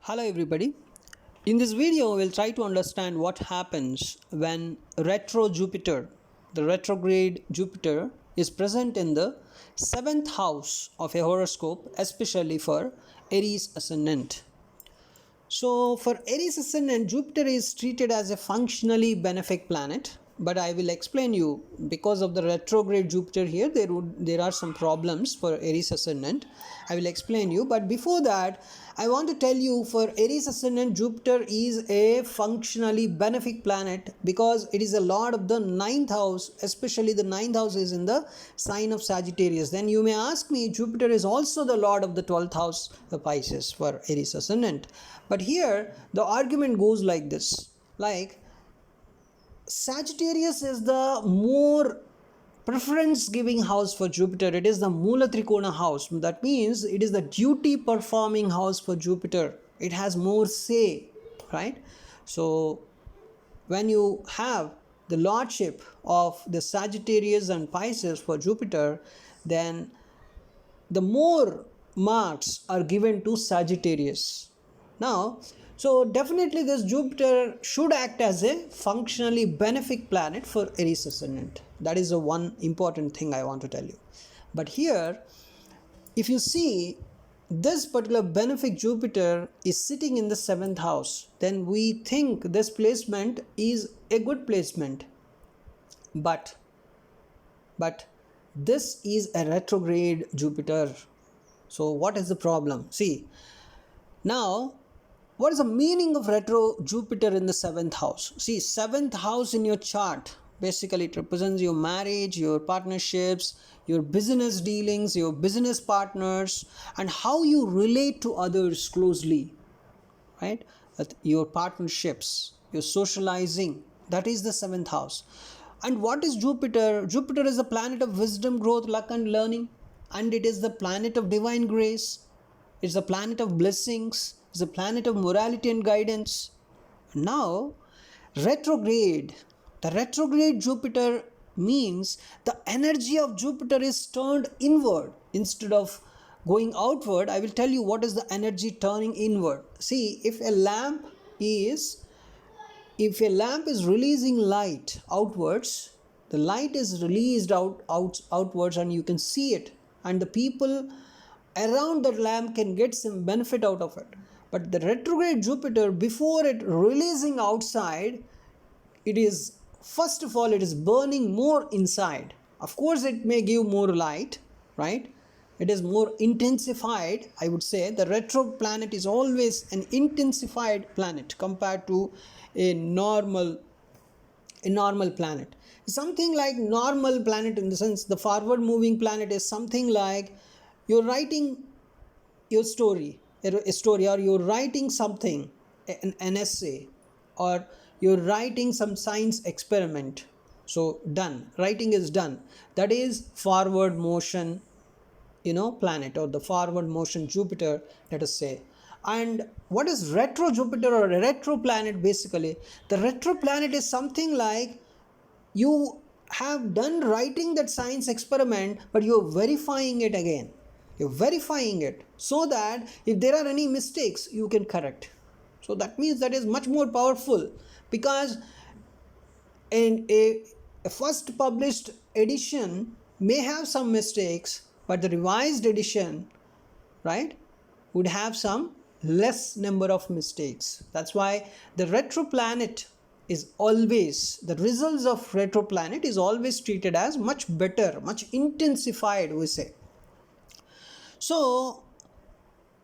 Hello everybody. In this video we'll try to understand what happens when the retrograde Jupiter is present in the 7th house of a horoscope, especially for Aries ascendant. So for Aries ascendant, Jupiter is treated as a functionally benefic planet, but I will explain you because of the retrograde Jupiter here there are some problems for Aries ascendant. I will explain you, but before that I want to tell you for Aries ascendant, Jupiter is a functionally benefic planet because it is a lord of the 9th house, especially the 9th house is in the sign of Sagittarius. Then you may ask me, Jupiter is also the lord of the 12th house of Pisces for Aries ascendant. But here the argument goes like this, like Sagittarius is the more preference giving house for Jupiter. It is the Mula Trikona house. That means it is the duty performing house for Jupiter. It has more say, right? So when you have the lordship of the Sagittarius and Pisces for Jupiter, then the more marks are given to Sagittarius. Now, so definitely this Jupiter should act as a functionally benefic planet for Aries ascendant. That is the one important thing I want to tell you. But here, if you see this particular benefic Jupiter is sitting in the 7th house, then we think this placement is a good placement. But this is a retrograde Jupiter. So what is the problem? See, now what is the meaning of retro Jupiter in the 7th house? See, 7th house in your chart, basically it represents your marriage, your partnerships, your business dealings, your business partners, and how you relate to others closely, right? Your partnerships, your socializing, that is the 7th house. And what is Jupiter? Jupiter is the planet of wisdom, growth, luck and learning, and it is the planet of divine grace. It's the planet of blessings. It's the planet of morality and guidance. Now, the retrograde Jupiter means the energy of Jupiter is turned inward instead of going outward. I will tell you what is the energy turning inward. See, if a lamp is releasing light outwards, the light is released outwards and you can see it, and the people around that lamp can get some benefit out of it. But the retrograde Jupiter, before it releasing outside, it is, first of all, it is burning more inside. Of course it may give more light, right? It is more intensified. I would say the retro planet is always an intensified planet compared to a normal planet. Something like normal planet, in the sense the forward moving planet, is something like you're writing your story, or you're writing something, an essay, or you're writing some science experiment. So done, writing is done. That is forward motion, planet, or the forward motion Jupiter, let us say. And what is retro Jupiter or a retro planet? Basically, the retro planet is something like you have done writing that science experiment, but you're verifying it again. You're verifying it so that if there are any mistakes, you can correct. So that means that is much more powerful, because in a first published edition may have some mistakes, but the revised edition, right, would have some less number of mistakes. That's why the retro planet is always, the results of retro planet is always treated as much better, much intensified, we say. So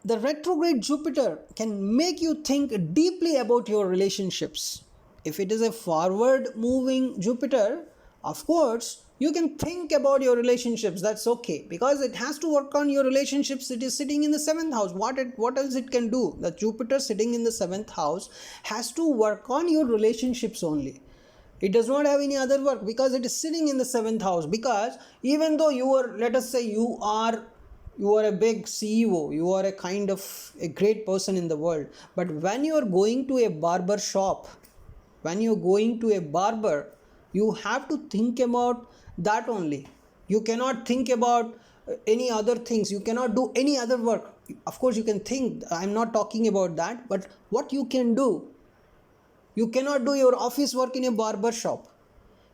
the retrograde Jupiter can make you think deeply about your relationships. If it is a forward moving Jupiter, of course you can think about your relationships. That's okay, because it has to work on your relationships. It is sitting in the 7th house. What else it can do? The Jupiter sitting in the 7th house has to work on your relationships only. It does not have any other work, because it is sitting in the 7th house. Because even though you are, let us say you are a big CEO, you are a kind of a great person in the world, but when you are going to a barber shop, when you are going to a barber, you have to think about that only. You cannot think about any other things. You cannot do any other work. of course you can think, I'm not talking about that, but what you can do, you cannot do your office work in a barber shop.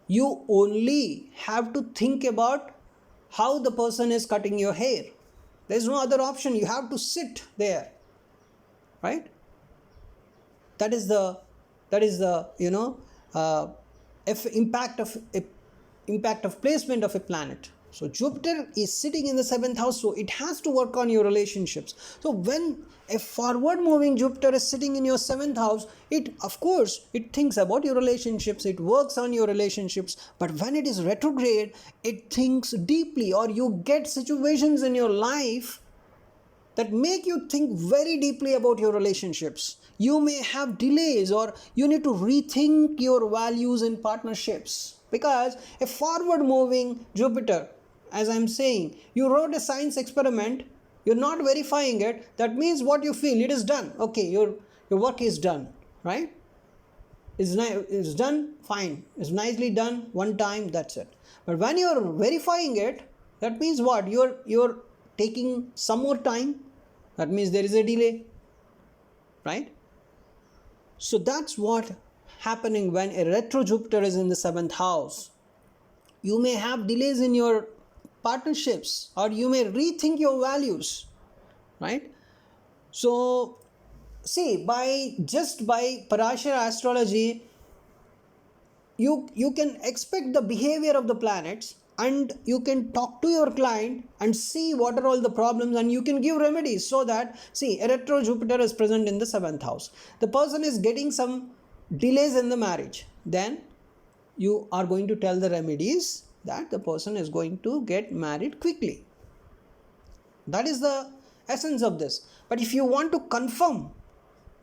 You only have to think about how the person is cutting your hair. There's no other option. You have to sit there, right? That is the uh, impact of placement of a planet. So Jupiter is sitting in the seventh house, so it has to work on your relationships. So when a forward moving Jupiter is sitting in your seventh house, it, of course, it thinks about your relationships, it works on your relationships. But when it is retrograde, it thinks deeply, or you get situations in your life that make you think very deeply about your relationships. You may have delays, or you need to rethink your values in partnerships, because a forward moving Jupiter, as I'm saying, you wrote a science experiment, you're not verifying it, that means what you feel, it is done. Okay, your work is done, right? It's done, fine, it's nicely done one time, that's it. But when you're verifying it, that means what, you're taking some more time, that means there is a delay, right? So that's what happening when a retro Jupiter is in the seventh house. You may have delays in your partnerships, or you may rethink your values, right? So see, by Parashara astrology, you can expect the behavior of the planets, and you can talk to your client and see what are all the problems, and you can give remedies. So that, see, a retro Jupiter is present in the seventh house, the person is getting some delays in the marriage, then you are going to tell the remedies that the person is going to get married quickly. That is the essence of this. But if you want to confirm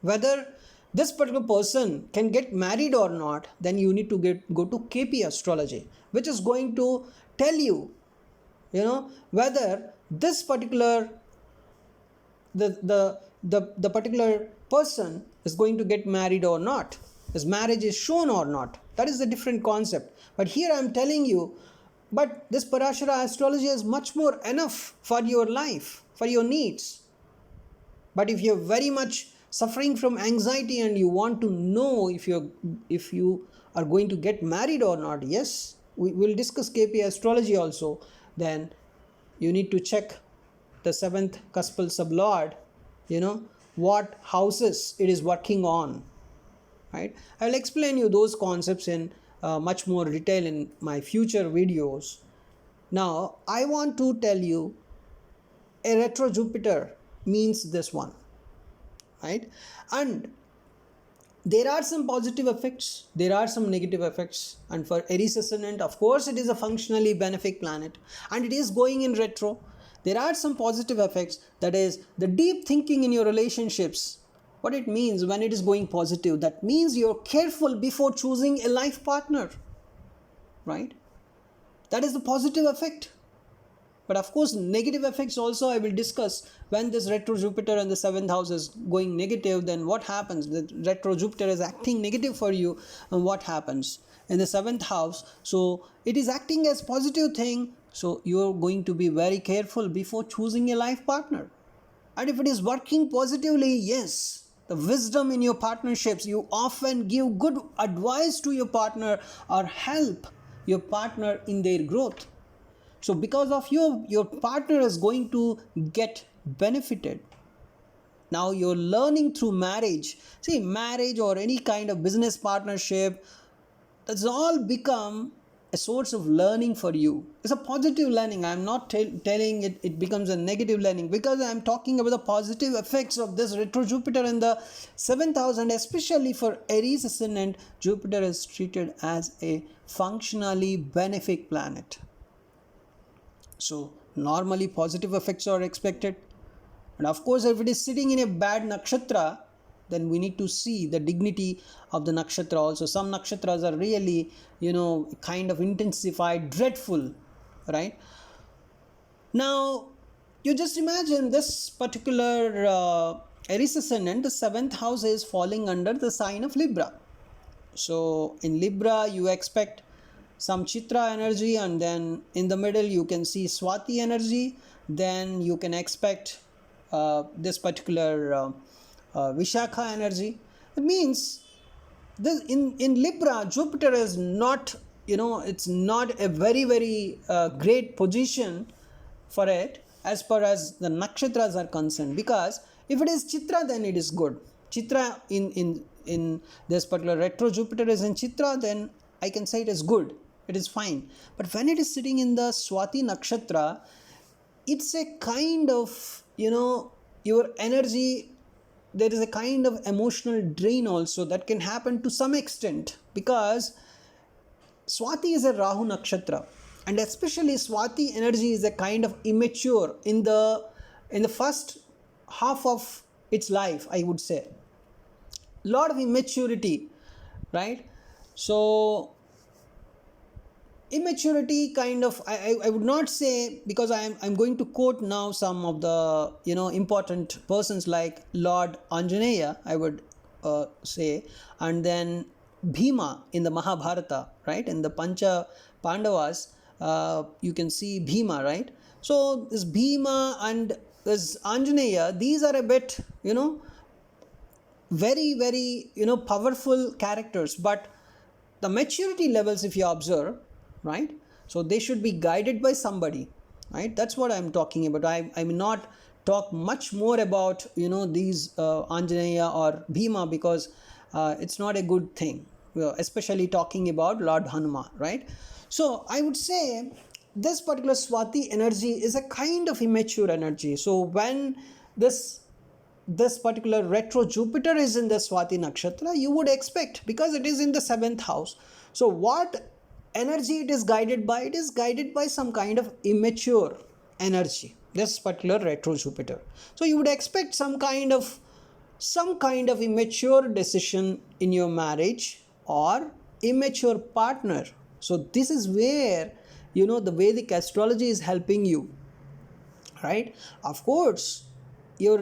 whether this particular person can get married or not, then you need to go to KP astrology, which is going to tell you, whether this particular the particular person is going to get married or not, his marriage is shown or not. That is a different concept. But here I am telling you, but this Parashara astrology is much more enough for your life, for your needs. But if you're very much suffering from anxiety and you want to know if you are going to get married or not, yes, we will discuss KP astrology also. Then you need to check the seventh cuspal sublord, what houses it is working on, right? I will explain you those concepts in much more detail in my future videos. Now I want to tell you, a retro Jupiter means this one, right? And there are some positive effects, there are some negative effects. And for Aries ascendant, of course, it is a functionally benefic planet and it is going in retro. There are some positive effects, that is the deep thinking in your relationships. What it means when it is going positive, that means you're careful before choosing a life partner, right? That is the positive effect. But of course, negative effects also I will discuss. When this retro Jupiter in the seventh house is going negative, then what happens? The retro Jupiter is acting negative for you, and what happens in the seventh house? So it is acting as positive thing. So you are going to be very careful before choosing a life partner. And if it is working positively, yes, the wisdom in your partnerships, you often give good advice to your partner or help your partner in their growth. So because of you, your partner is going to get benefited. Now you're learning through marriage. See, marriage or any kind of business partnership, that's all become a source of learning for you. It's a positive learning. I'm not telling it becomes a negative learning, because I'm talking about the positive effects of this retro Jupiter in the seventh house. And especially for Aries ascendant, Jupiter is treated as a functionally benefic planet. So normally positive effects are expected. And of course, if it is sitting in a bad nakshatra, then we need to see the dignity of the nakshatra also. Some nakshatras are really, kind of intensified, dreadful, right? Now, you just imagine this particular Aries ascendant, the seventh house is falling under the sign of Libra. So in Libra, you expect some Chitra energy, and then in the middle you can see Swati energy. Then you can expect this particular Vishakha energy. It means this in Libra, Jupiter is not, it's not a very great position for it as far as the nakshatras are concerned, because if it is Chitra, then it is good. Chitra in this particular retro Jupiter is in Chitra, then I can say it is good, it is fine. But when it is sitting in the Swati nakshatra, it's a kind of, your energy, there is a kind of emotional drain also that can happen to some extent, because Swati is a Rahu nakshatra, and especially Swati energy is a kind of immature in the first half of its life, I would say. Lot of immaturity, right? So immaturity kind of, I would not say, because I'm going to quote now some of the important persons like Lord Anjaneya, I would say, and then Bhima in the Mahabharata, right? In the Pancha Pandavas, you can see Bhima, right? So this Bhima and this Anjaneya, these are a bit very powerful characters, but the maturity levels, if you observe, right, so they should be guided by somebody, right? That's what I'm talking about. I will not talk much more about these Anjaneya or Bhima, because it's not a good thing, especially talking about Lord Hanuma, right? So I would say this particular Swati energy is a kind of immature energy. So when this particular retro Jupiter is in the Swati nakshatra, you would expect, because it is in the 7th house. So what energy it is guided by? It is guided by some kind of immature energy, this particular retro Jupiter. So you would expect some kind of immature decision in your marriage or immature partner. So this is where the Vedic astrology is helping you, right? Of course, your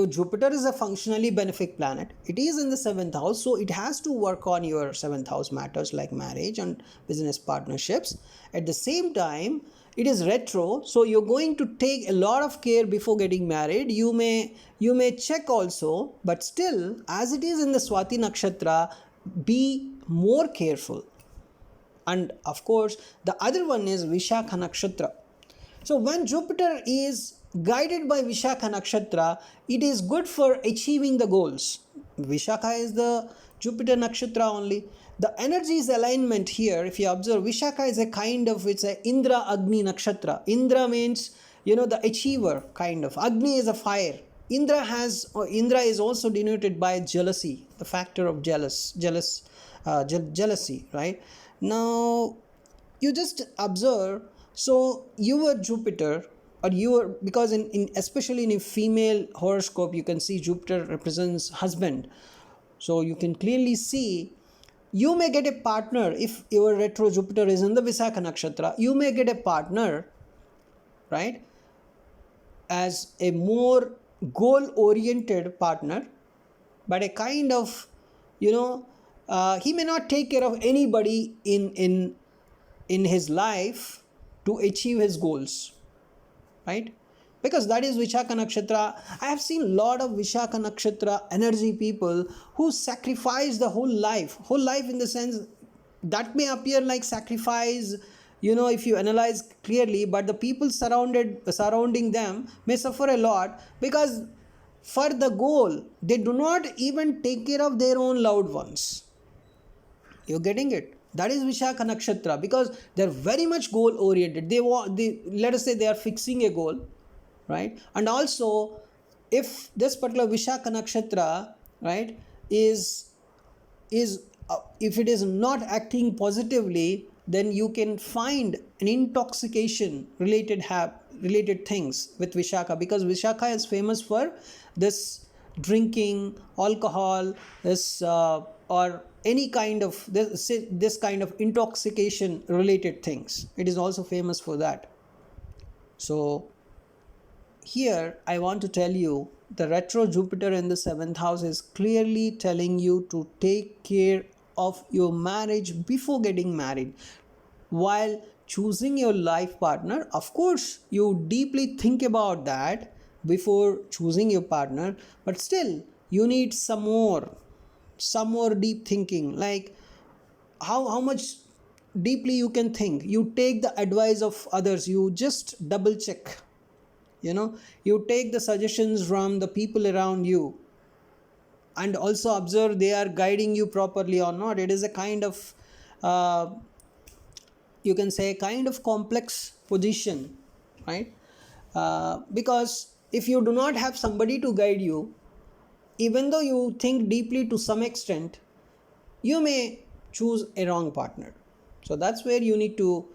Jupiter is a functionally benefic planet. It is in the 7th house, so it has to work on your 7th house matters like marriage and business partnerships. At the same time, it is retro, so you're going to take a lot of care before getting married. You may check also, but still, as it is in the Swati nakshatra, be more careful. And of course, the other one is Vishakha nakshatra. So when Jupiter is guided by Vishakha nakshatra, it is good for achieving the goals. Vishakha is the Jupiter nakshatra only. The energies alignment here, if you observe, Vishakha is a kind of, it's a Indra Agni nakshatra. Indra means, the achiever kind of. Agni is a fire. Indra is also denoted by jealousy, the factor of jealousy, right? Now, you just observe, so your Jupiter, or because in especially in a female horoscope, you can see Jupiter represents husband. So you can clearly see, you may get a partner if your retro Jupiter is in the Visakha nakshatra. You may get a partner, right, as a more goal oriented partner, but a kind of, he may not take care of anybody in his life to achieve his goals, right? Because that is Vishakha nakshatra. I have seen a lot of Vishakha nakshatra energy people who sacrifice the whole life in the sense that may appear like sacrifice, if you analyze clearly, but the people surrounding them may suffer a lot, because for the goal they do not even take care of their own loved ones. You're getting it? That is Vishakha nakshatra, because they're very much goal oriented. Let us say they are fixing a goal, right? And also, if this particular Vishakha nakshatra, right, is if it is not acting positively, then you can find an intoxication related things with Vishakha, because Vishakha is famous for this drinking, alcohol, this or any kind of this kind of intoxication related things. It is also famous for that. So here I want to tell you, the retro Jupiter in the 7th house is clearly telling you to take care of your marriage before getting married. While choosing your life partner, of course, you deeply think about that, before choosing your partner, but still you need some more deep thinking. Like how much deeply you can think. You take the advice of others, you just double check, you take the suggestions from the people around you, and also observe they are guiding you properly or not. It is a kind of uh, you can say kind of complex position, right? Because if you do not have somebody to guide you, even though you think deeply to some extent, you may choose a wrong partner. So that's where you need to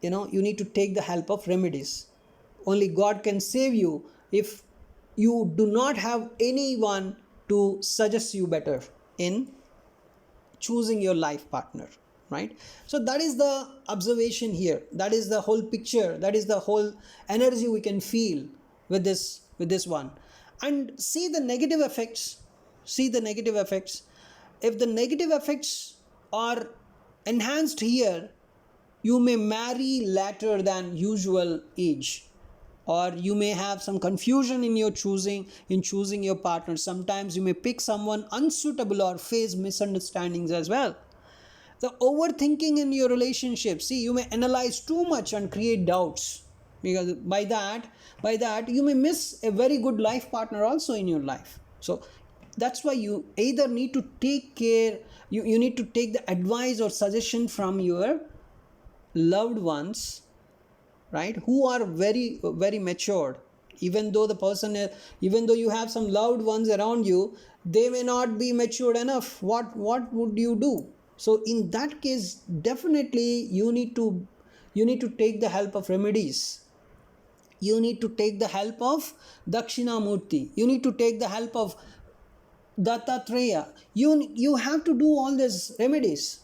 you need to take the help of remedies. Only God can save you if you do not have anyone to suggest you better in choosing your life partner, right? So that is the observation here, that is the whole picture, that is the whole energy we can feel with this one. And see the negative effects. If the negative effects are enhanced here, you may marry later than usual age, or you may have some confusion in choosing your partner. Sometimes you may pick someone unsuitable or face misunderstandings as well. The overthinking in your relationship, see, you may analyze too much and create doubts, because by that you may miss a very good life partner also in your life. So that's why you either need to take care, you need to take the advice or suggestion from your loved ones, right, who are very very matured. Even though you have some loved ones around you, they may not be matured enough. What would you do? So in that case, definitely you need to take the help of remedies. You need to take the help of Dakshinamurti. You need to take the help of Dattatreya. You have to do all these remedies.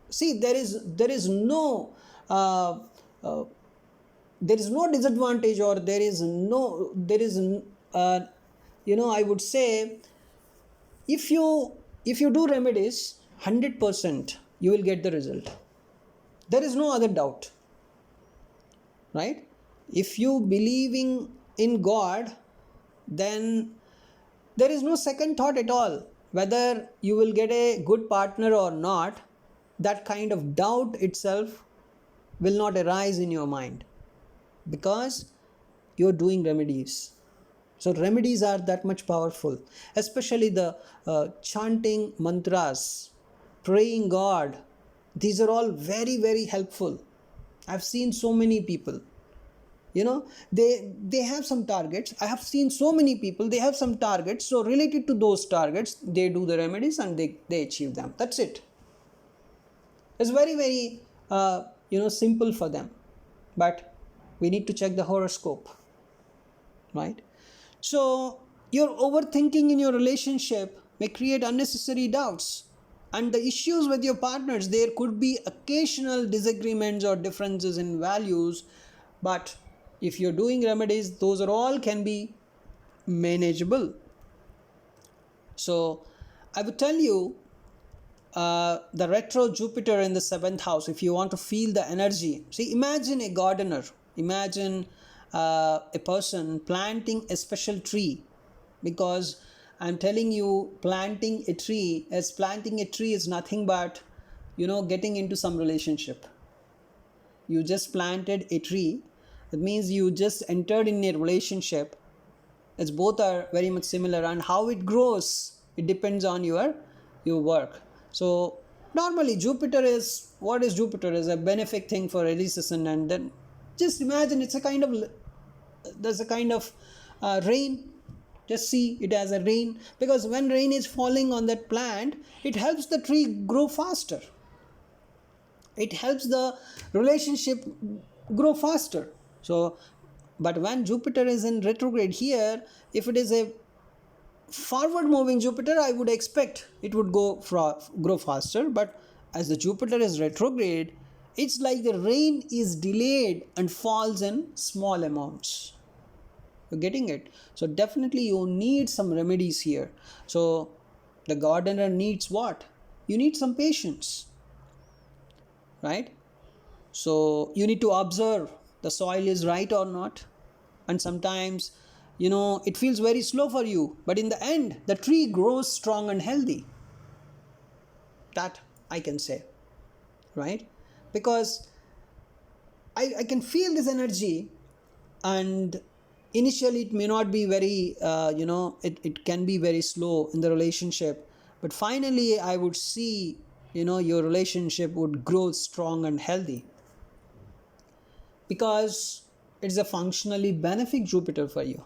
See, there is no uh, uh, there is no disadvantage, or uh, I would say, if you do remedies 100%, you will get the result. There is no other doubt, right? If you believing in God, then there is no second thought at all whether you will get a good partner or not. That kind of doubt itself will not arise in your mind, because you're doing remedies. So remedies are that much powerful, especially the chanting mantras, praying God. These are all very very helpful. I've seen so many people, they have some targets. I have seen so many people, they have some targets, so related to those targets they do the remedies and they achieve them. That's it. It's very very simple for them. But we need to check the horoscope, right? So your overthinking in your relationship may create unnecessary doubts. And the issues with your partners, there could be occasional disagreements or differences in values, but if you're doing remedies, those are all can be manageable. So I would tell you, the retro Jupiter in the seventh house, if you want to feel the energy, see, imagine a gardener, imagine a person planting a special tree. Because I'm telling you, planting a tree is nothing but, getting into some relationship. You just planted a tree, that means you just entered in a relationship. It's both are very much similar, and how it grows, it depends on your work. So normally Jupiter is a benefic thing for Aries ascendant. Then just imagine, it's a kind of, there's a kind of rain. Just see it as a rain, because when rain is falling on that plant, it helps the tree grow faster. It helps the relationship grow faster. So but when Jupiter is in retrograde here, if it is a forward moving Jupiter, I would expect it would grow faster. But as the Jupiter is retrograde, it's like the rain is delayed and falls in small amounts. You're getting it? So definitely you need some remedies here. So the gardener needs what? You need some patience, right? So you need to observe the soil is right or not. And sometimes it feels very slow for you, but in the end the tree grows strong and healthy. That I can say, right? Because I can feel this energy, and initially it may not be very it can be very slow in the relationship, but finally I would see your relationship would grow strong and healthy, because it's a functionally benefic Jupiter for you.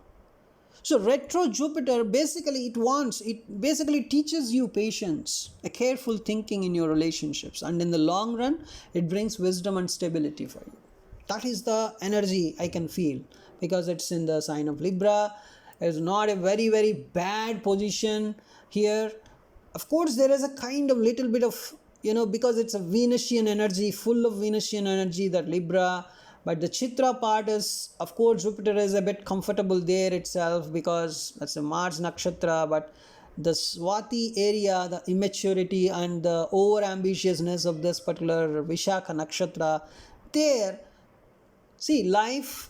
So retro Jupiter basically it basically teaches you patience, a careful thinking in your relationships, and in the long run it brings wisdom and stability for you. That is the energy I can feel, because it's in the sign of Libra. It's not a very very bad position here. Of course there is a kind of little bit of because it's a Venusian energy, full of Venusian energy, that Libra. But the Chitra part is, of course, Jupiter is a bit comfortable there itself, because that's a Mars nakshatra. But the Swati area, the immaturity and the over ambitiousness of this particular Vishakha nakshatra, there, see, life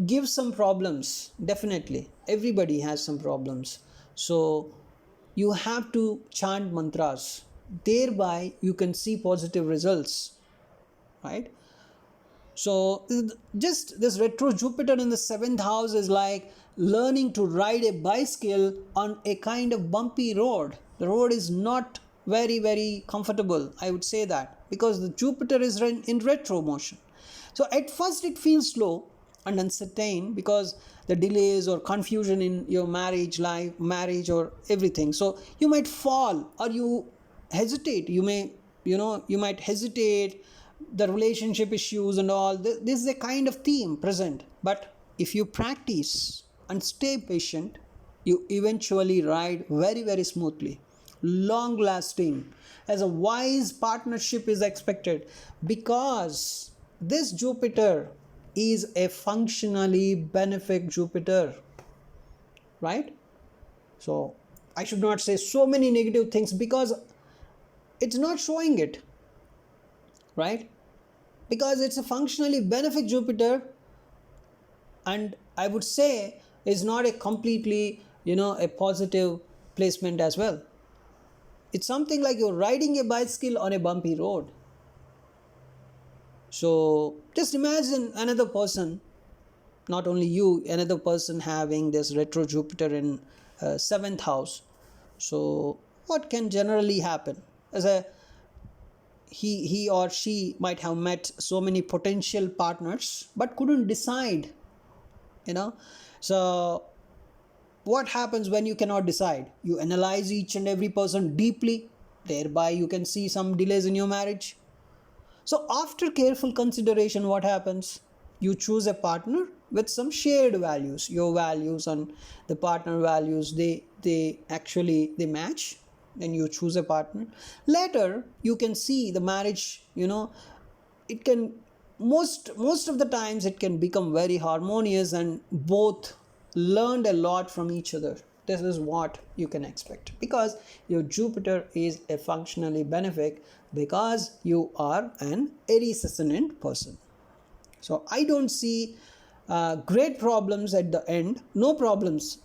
gives some problems. Definitely, everybody has some problems. So you have to chant mantras. Thereby, you can see positive results, right? So just this retro Jupiter in the 7th house is like learning to ride a bicycle on a kind of bumpy road. The road is not very very comfortable, I would say that, because the Jupiter is in retro motion. So at first it feels slow and uncertain, because the delays or confusion in your marriage or everything. So you might fall, or you hesitate. You might hesitate, the relationship issues and all. This is a kind of theme present. But if you practice and stay patient, you eventually ride very very smoothly, long lasting, as a wise partnership is expected, because this Jupiter is a functionally benefic Jupiter, right? So I should not say so many negative things, because it's not showing it, right? Because it's a functionally benefic Jupiter, and I would say is not a completely a positive placement as well. It's something like you're riding a bicycle on a bumpy road. So just imagine another person, not only you, another person having this retro Jupiter in 7th house. So what can generally happen? As a he or she might have met so many potential partners but couldn't decide. So what happens when you cannot decide? You analyze each and every person deeply, thereby you can see some delays in your marriage. So after careful consideration, what happens? You choose a partner with some shared values. Your values and the partner values, they match. Then you choose a partner. Later you can see the marriage, it can, most of the times it can become very harmonious, and both learned a lot from each other. This is what you can expect, because your Jupiter is a functionally benefic, because you are an Aries ascendant person. So I don't see great problems at the end. No problems,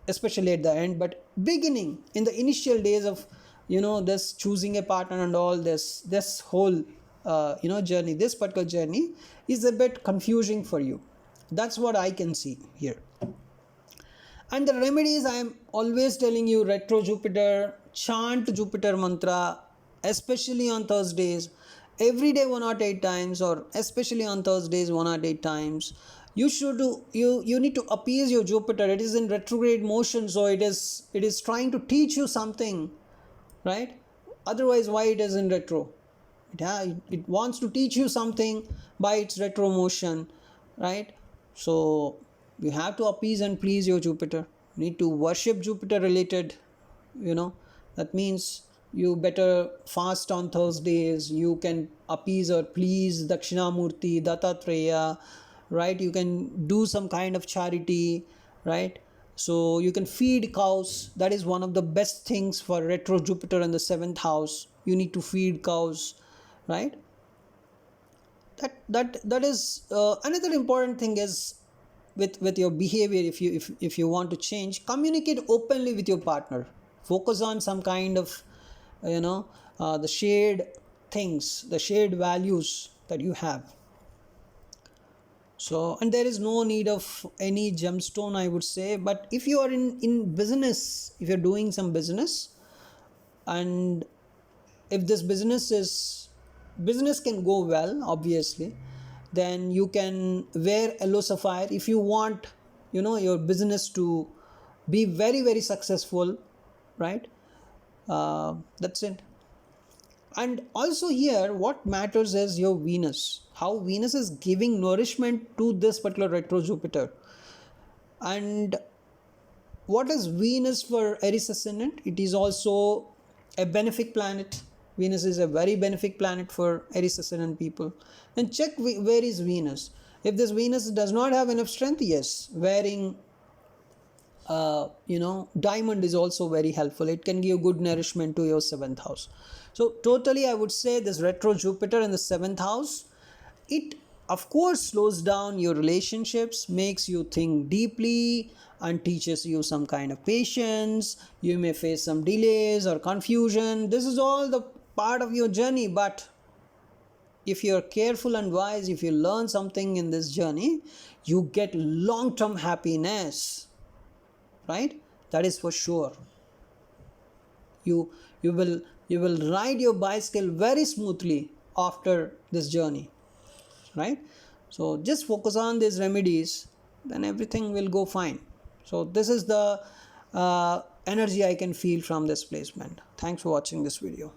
especially at the end, but beginning, in the initial days of this choosing a partner and all this whole journey, this particular journey is a bit confusing for you. That's what I can see here. And the remedies, I am always telling you, retro Jupiter, chant Jupiter mantra, especially on Thursdays, every day 108 times, or especially on Thursdays 108 times. You should do, you need to appease your Jupiter. It is in retrograde motion, so it is trying to teach you something, right? Otherwise, why it is in retro? It wants to teach you something by its retro motion, right? So you have to appease and please your Jupiter. You need to worship Jupiter related, that means you better fast on Thursdays. You can appease or please Dakshinamurti, Dattatreya, right? You can do some kind of charity, right? So you can feed cows. That is one of the best things for retro Jupiter in the 7th house. You need to feed cows, right? That is another important thing is with your behavior. If you want to change, communicate openly with your partner. Focus on some kind of you know the shared things, the shared values that you have. So, and there is no need of any gemstone, I would say. But if you are in business, if you're doing some business, and if this business can go well, obviously, then you can wear yellow sapphire if you want your business to be very very successful, right? That's it. And also here what matters is your Venus, how Venus is giving nourishment to this particular retro Jupiter. And what is Venus for Aries ascendant? It is also a benefic planet. Venus is a very benefic planet for Aries ascendant people. Then check where is Venus. If this Venus does not have enough strength, yes, wearing diamond is also very helpful. It can give good nourishment to your seventh house. So totally I would say this retro Jupiter in the seventh house, it of course slows down your relationships, makes you think deeply, and teaches you some kind of patience. You may face some delays or confusion. This is all the part of your journey, but if you're careful and wise, if you learn something in this journey, you get long-term happiness, right? That is for sure. You will ride your bicycle very smoothly after this journey, right? So just focus on these remedies, then everything will go fine. So this is the energy I can feel from this placement. Thanks for watching this video.